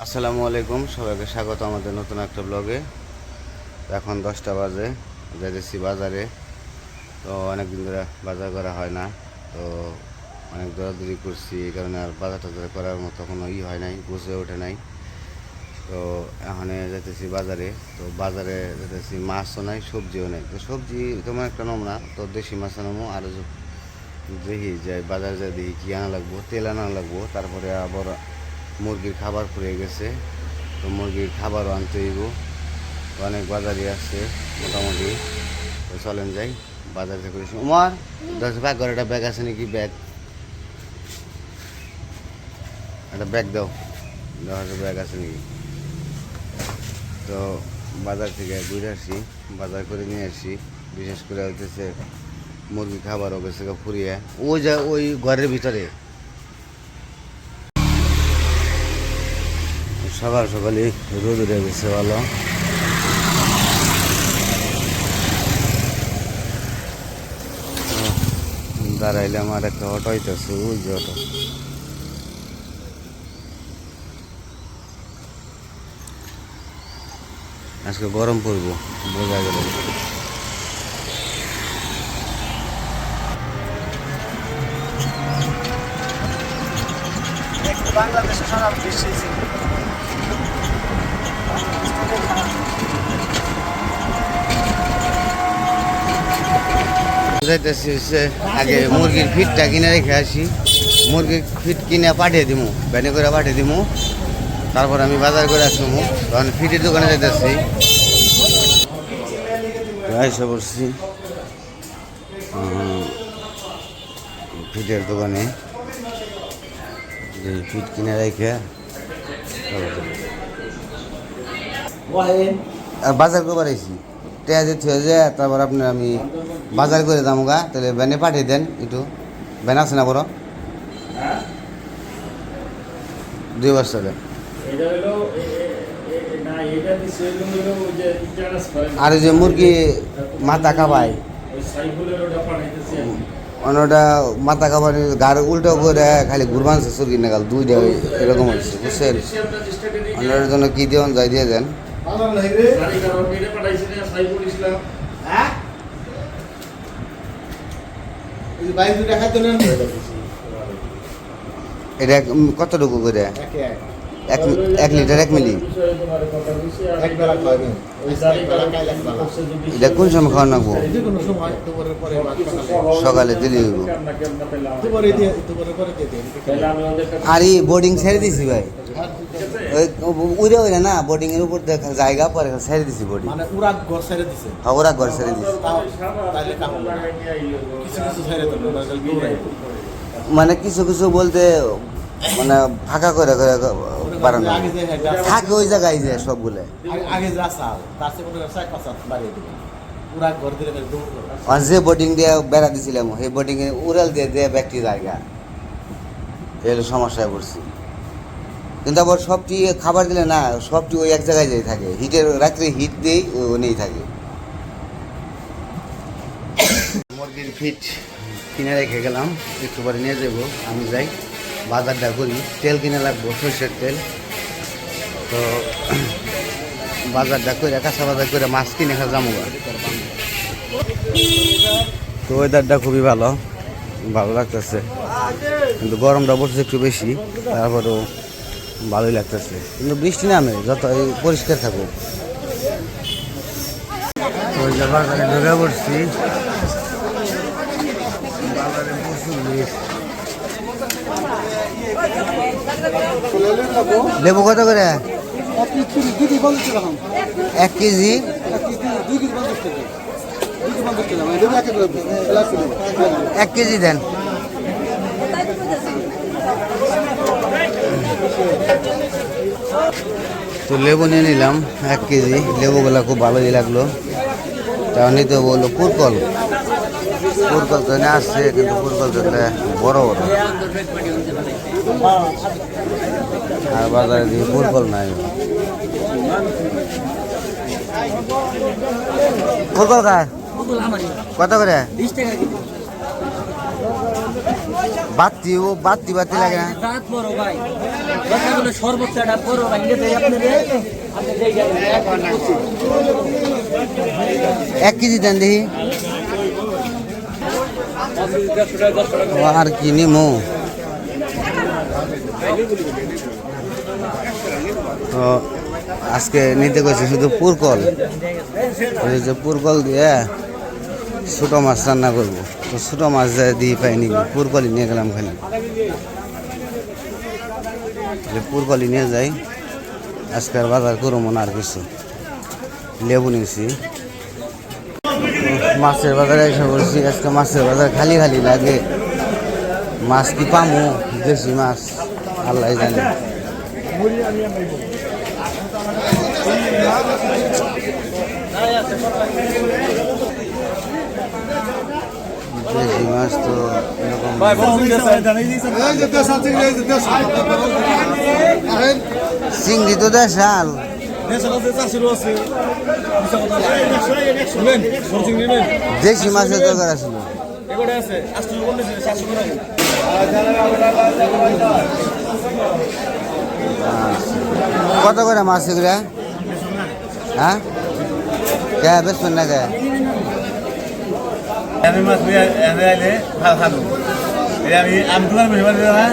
আসসালামু আলাইকুম, সবাইকে স্বাগত আমাদের নতুন একটা ব্লগে। এখন 10টা বাজে, যাইতেছি বাজারে। তো অনেক দিন ধরে বাজার করা হয় না, তো অনেক দৌড়াদৌড়ি করছি, এই কারণে আর বাজার টাজার করার মতো কোনো হয় নাই, বুঝে ওঠে নাই। তো এখন যাইতেছি বাজারে। তো বাজারে যাইতেছি, মাছও নাই, সবজিও নেই। তো সবজি তেমন একটা নম না, তো দেশি মাছ আনবো। আর দেখি যাই বাজারে যাই, দেখি কী আনা লাগবো, তেল আনা লাগবো। তারপরে আবার মুরগির খাবার ফুরিয়ে গেছে, তো মুরগির খাবারও আনতে হইব। অনেক বাজারই আসছে মোটামুটি। তো চলেন যাই বাজার থেকে। উমার 10 ব্যাগ, একটা ব্যাগ আছে নাকি? ব্যাগ, একটা ব্যাগ দাও, 10 ব্যাগ আছে নাকি? তো বাজার থেকে ঘুরে আসি, বাজার করে নিয়ে আসি। বিশেষ করে হইতেছে মুরগির খাবারও গেছে ফুরিয়ে, ওই ঘরের ভিতরে। সকাল সকালে রোদ উঠে গেছে ভালো। দাঁড়াইলে আমার একটা অটো হইতেছে, ওই যে অটো। আজকে গরম পড়বো, বোঝা গেল। বাংলাদেশে সারা বিশ্বে বুঝাইতেছি হচ্ছে আগে মুরগির ফিটটা কিনে রেখে আসি। মুরগির ফিট কিনে পাঠিয়ে দিবো, ভ্যানে করে পাঠিয়ে দিবো। তারপর আমি বাজার করে আসবো, তখন ফিটের দোকানে যাইতেছি। এসে পড়ছি ফিটের দোকানে, ফিট কিনে রেখে আর বাজার করবার আইসি। টেয়া দিতে হয়ে যায়, তারপর আপনার আমি বাজার করে দাম গা, তাহলে ভ্যানে পাঠিয়ে দেন। একটু ভ্যান আছে না বড়? 2 বস্তা দেন। আর ওই যে মুরগি মাথা খাবাই, অন্যটা মাথা খাবার গাড়ি উল্টো করে খালি ঘুরবানছে সুরগি নাগাল, 2টা এরকম হচ্ছে, বুঝছেন? অন্যটার জন্য কী দিন যাই দিয়ে দেন। এটা কতটুকু করে? 1 লিটার 1 মিলি। এটা কোন সময় খাওয়া লাগবো? সকালে দিলে হইব। আর এই বোর্ডিং ছেড়ে দিছি ভাই, উড়ে উড়ে না, বোর্ডিং এর উপর জায়গা পরে ছেড়ে দিছি। বোর্ডিং ওরা ঘর ছেড়ে দিছে। মানে কিছু কিছু বলতে মানে ফাঁকা করে বাড়ানো থাকে ওই জায়গায় যে সবগুলো যে বোটিং দিয়ে বেড়া দিছিলাম, সেই বোটিং এ উড়াল দিয়ে দিয়ে ব্যক্তি জায়গা এর সমস্যায় পড়ছি। কিন্তু আবার সবটি খাবার দিলে না, সবটি ওই এক জায়গায় যেয়ে থাকে, হিটের রাত্রে হিট দিয়েই ওনেই থাকে। মুরগির ফিট কিনে রেখে গেলাম, একটু পরে নিয়ে যাবো। আমি যাই বাজারটা করি, তেল কিনে লাগবো, সরষের তেল। তো বাজারটা করে, কাঁচা বাজার করে মাছ কিনে খা যাবো। তো ওয়েদারটা খুবই ভালো, ভালো লাগতেছে, কিন্তু গরমটা পড়ছে একটু বেশি। তারপরেও ভালোই লাগতেছে, কিন্তু বৃষ্টি নামে যত পরিষ্কার থাকুক। ওই যে বাজারে ঢুকে পড়ছি, বাজারে প্রচুর ভিড়। লেবু কত করে? 1 কেজি। 1 কেজি দেন। তো লেবু নিয়ে নিলাম 1 কেজি। লেবুগুলো খুব ভালোই লাগলো। তাও নিতে বললো পুরকল তো এনে আসছে, কিন্তু পুরকল তো বড় বড়, আর বাজারে দিয়ে পুরকল নাই। পুরকল খায় কত করে? বাতি ও বাতি বাতি লাগে না রাত বড় ভাই কথাগুলো সর্বোচ্চ একটা বড় ভাই নিয়ে দেয় আপনাদের আপনি যেই যাবেন 1 কেজি দেন দেখি ও, আর কি নিমো তো আজকে নিতে গেছি শুধু পুরকল ওই যে পুরকল দিয়ে ছোট মাছ রান্না করবো তো ছোট মাছ দিয়ে পাইনি পুরকলি নিয়ে গেলাম খালি পুরকলি নিয়ে যাই আজকে আর বাজার করবো না আর কিছু লেবু নিয়েছি মাছের বাজারে এসে বলছি আজকে মাছের বাজার খালি খালি লাগে মাছ কি পামু দেশি মাছ আল্লাহ জানে দেশি মাছ তো এরকম চিংড়ি তো দেশাল দেশি মাছের দরকার আছিল কত করে মাছ এগুলা হ্যাঁ কে বেসবেন না কে আমি মাছ আইলে ভাল খাবো আমি দোকান বসে পারবি না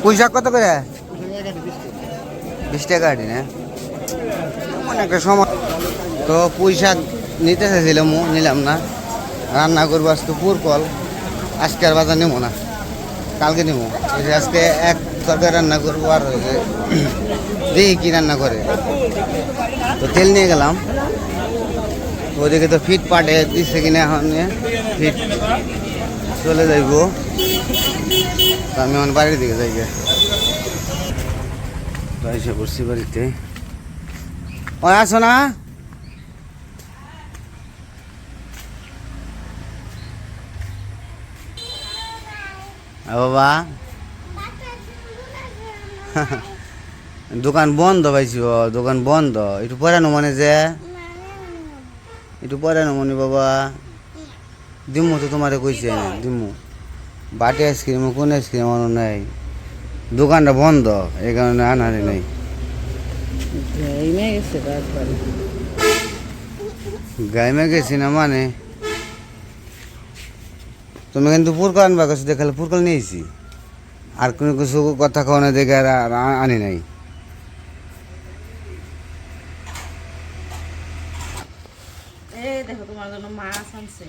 পুঁইশাক কত করে 20 টাকা আটি না অনেকটা সময় তো পুঁইশাক নিতে চাইছিলাম নিলাম না রান্না করবো আজকে পুরকল আজকে আর বাজার নেবো না কালকে নেবো ওই যে আজকে এক তরকারি রান্না করবো আর ওই যে দেখি কী রান্না করে তো তেল নিয়ে গেলাম ওদিকে তো ফিট পাটে দিচ্ছে কিনা এখন ফিট চলে যাইব তো আমি এখন বাড়ির দিকে যাই তো এসে পড়ছি বাড়িতে ও আসো না বাবা দোকান বন্ধ পাইছি দোকান বন্ধ একটু পরে মনে যে একটু পরে মনে বাবা দিমু তো তোমারে কইছে দিমু বাটি আইসক্রিম কোন আইসক্রিম আনো নাই দোকানটা বন্ধ এই কারণে আনারে নাই গাইমে গেছি না মানে তুমি কিন্তু পুরকল আনবা কিছু দেখালে পুরকল নিয়েছি আর কোনো কিছু কথা খাওয়ানো দেখে আর আনি নাই দেখো তোমার জন্য মাছ আনছে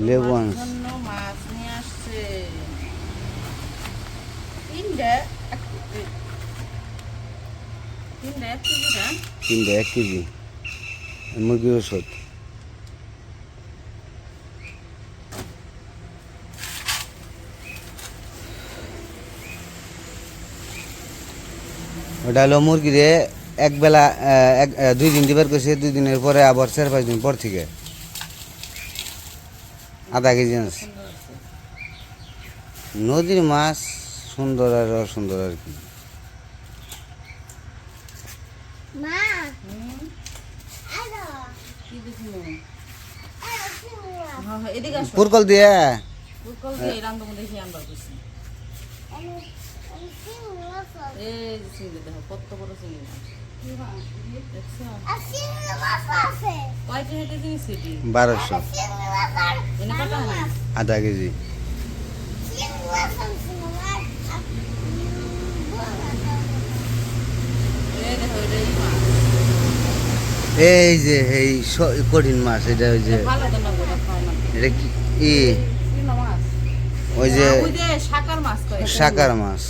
লেবু তোমার জন্য মাছ নিয়ে আসছে তিনটা এক কেজি না 1 কেজি মুরগির ওষুধ ওটা হলো মুরগিরে একবেলা 2 দিন দিবার কইছে 2 দিনের পরে আবার 4-5 দিন পর থেকে আধা কেজি আছে নদীর মাছ সুন্দর আর অসুন্দর আর কি এদিকে আসো পুরকল দিয়ে পুরকল দিয়ে রান্ধবো দেখি আনবার কইছি এই যে চিংড়ি দেখো কত বড় চিংড়ি মাছ দেখছো কয়টা হেঁটে জিনিস সেটি 1200 এনে কত আনা আধা কেজি এই দেখো এই মাছ এই যে এই কঠিন মাছ এটা ওই যে ভালো তো না গোটা খাও না এটা কি ই চিংড়ি মাছ ওই যে ওই যে শাকার মাছ কয় শাকার মাছ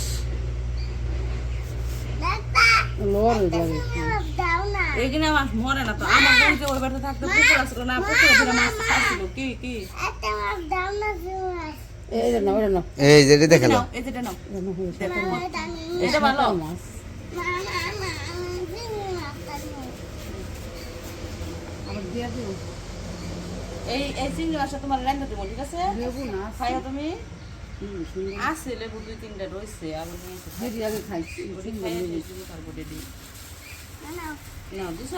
এইখানে মাছ মরে না তো আমার বোন যে ওই বাড়িতে থাকতো পুকুর আসলো না পুকুরে ধরে মাছ খাচ্ছিল কি কি এই যে এটা দেখালো নাও, এই যেটা নাও এটা ভালো মাছ আমার দিয়া দিও এই চিংড়ি মাছটা তোমার রান্না দেবো ঠিক আছে খাইও তুমি আছে লেবু 2-3টা রয়েছে আবার নিয়ে এসে দিদি আগে খাইছি ওটি খাইয়ে দিয়েছিল তারপরে দিই না দিছ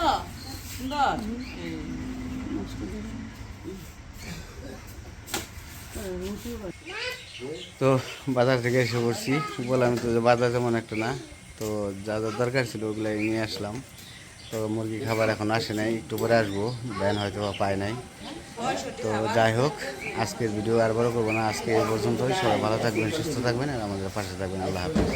সুন্দর তো বাজার থেকে এসে পড়ছি বললাম তো যে বাজার যেমন একটা না, তো যা যা দরকার ছিল ওগুলো নিয়ে আসলাম। তো মুরগি খাবার এখন আসে নাই, একটু পরে আসবো, ব্যান হয়তো বা পায় নাই। তো যাই হোক, আজকের ভিডিও আর বড় করবো না, আজকে এই পর্যন্তই। সবাই ভালো থাকবেন, সুস্থ থাকবেন, আর আমাদের পাশে থাকবেন। আল্লাহ হাফেজ।